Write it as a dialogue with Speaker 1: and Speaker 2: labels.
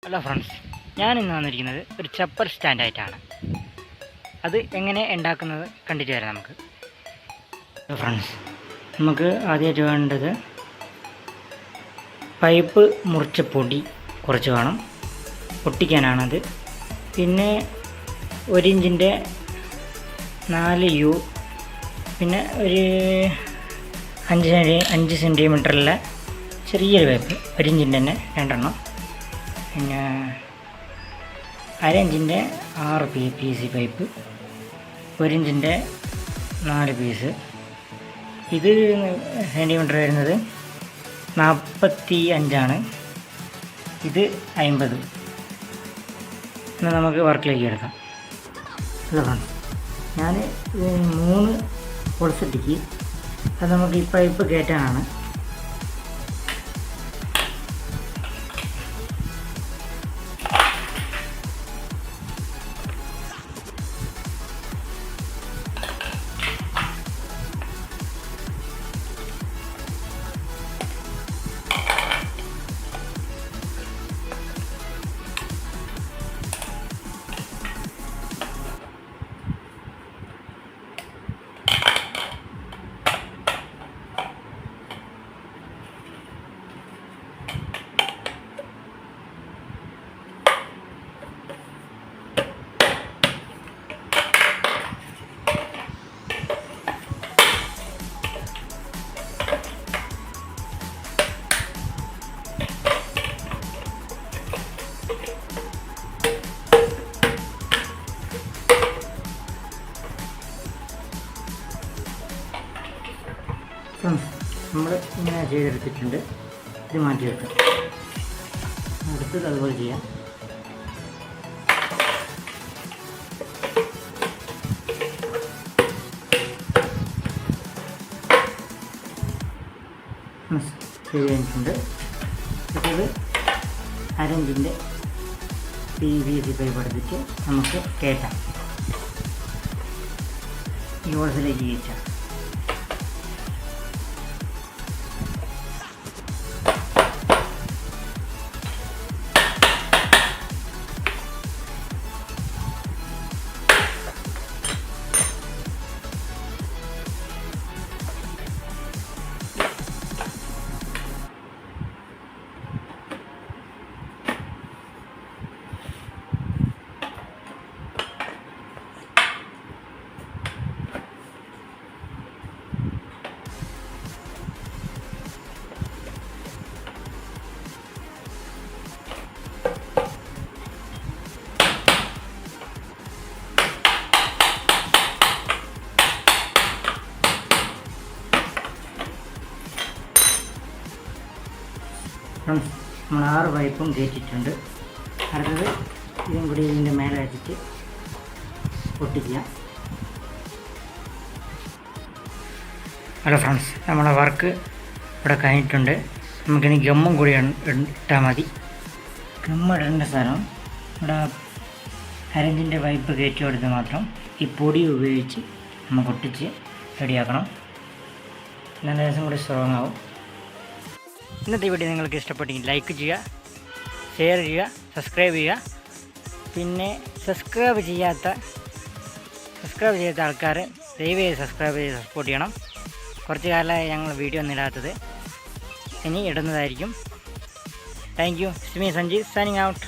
Speaker 1: Hello friends, ഞാനിന്ന് വന്നിരിക്കുന്നത് ഒരു ചപ്പർ സ്റ്റാൻഡായിട്ടാണ്. അത് എങ്ങനെ ഉണ്ടാക്കുന്നത് കണ്ടിട്ട് വരാം നമുക്ക്. ഫ്രണ്ട്സ്, നമുക്ക് ആദ്യമായിട്ട് വേണ്ടത് പൈപ്പ് മുറിച്ച പൊടി കുറച്ച് വേണം, ഒട്ടിക്കാനാണത്. പിന്നെ 1 ഇഞ്ചിൻ്റെ 4 യു, പിന്നെ ഒരു 5 സെൻറ്റിമീറ്ററിലെ ചെറിയൊരു പൈപ്പ്, 1 ഇഞ്ചിൻ്റെ തന്നെ 2 എണ്ണം. പിന്നെ 1/2 ഇഞ്ചിൻ്റെ 6 PC പൈപ്പ്, 1 ഇഞ്ചിൻ്റെ 4 പീസ്. ഇത് സെൻറ്റിമീറ്റർ വരുന്നത് 45 ഇത് 50. എന്നാൽ നമുക്ക് വർക്കിലേക്ക് എടുക്കാം. അല്ല ഫ്രണ്ട്സ്, ഞാൻ 3 പൊളിച്ചിട്ടിക്ക് അത് നമുക്ക് ഈ പൈപ്പ് കയറ്റാനാണ്. നമ്മൾ ഇങ്ങനെ ചെയ്തെടുത്തിട്ടുണ്ട്. ഇത് മാറ്റി വെക്കാം. അടുത്തത് അതുപോലെ ചെയ്യാം. ചെയ്ത് കഴിഞ്ഞിട്ടുണ്ട്. അടുത്തത് 1/2 ഇഞ്ചിൻ്റെ PVC പൈപ്പ് എടുത്തിട്ട് നമുക്ക് കയറ്റാം. ഈ ഹോൾസിലേക്ക് കയറ്റാം. ഫ്രണ്ട്സ്, നമ്മൾ 6 പൈപ്പും കയറ്റിയിട്ടുണ്ട്. അടുത്തത് ഇതും കൂടി ഇതിൻ്റെ മേലെ വെച്ചിട്ട് ഒട്ടിക്കുക. ഹലോ ഫ്രണ്ട്സ്, നമ്മളെ വർക്ക് ഇവിടെ കഴിഞ്ഞിട്ടുണ്ട്. നമുക്കിനി ഗമ്മും കൂടി ഇട്ടാൽ മതി. ഗമ്മിടേണ്ട സ്ഥലം ഇവിടെ 1/2 ഇഞ്ചിൻ്റെ പൈപ്പ് കയറ്റി കൊടുത്ത് മാത്രം ഈ പൊടി ഉപയോഗിച്ച് നമുക്ക് ഒട്ടിച്ച് റെഡിയാക്കണം. നല്ല ദിവസം കൂടി സ്ട്രോങ് ആവും. ഇന്നത്തെ വീഡിയോ നിങ്ങൾക്ക് ഇഷ്ടപ്പെട്ടെങ്കിൽ ലൈക്ക് ചെയ്യുക, ഷെയർ ചെയ്യുക, സബ്സ്ക്രൈബ് ചെയ്യുക. പിന്നെ സബ്സ്ക്രൈബ് ചെയ്യാത്ത ആൾക്കാർ ദയവായി സബ്സ്ക്രൈബ് ചെയ്ത് സപ്പോർട്ട് ചെയ്യണം. കുറച്ച് കാലമായി ഞങ്ങൾ വീഡിയോ ഒന്നും ഇടാത്തത്, ഇനി ഇടുന്നതായിരിക്കും. Thank you. It's me Sanjeev signing out.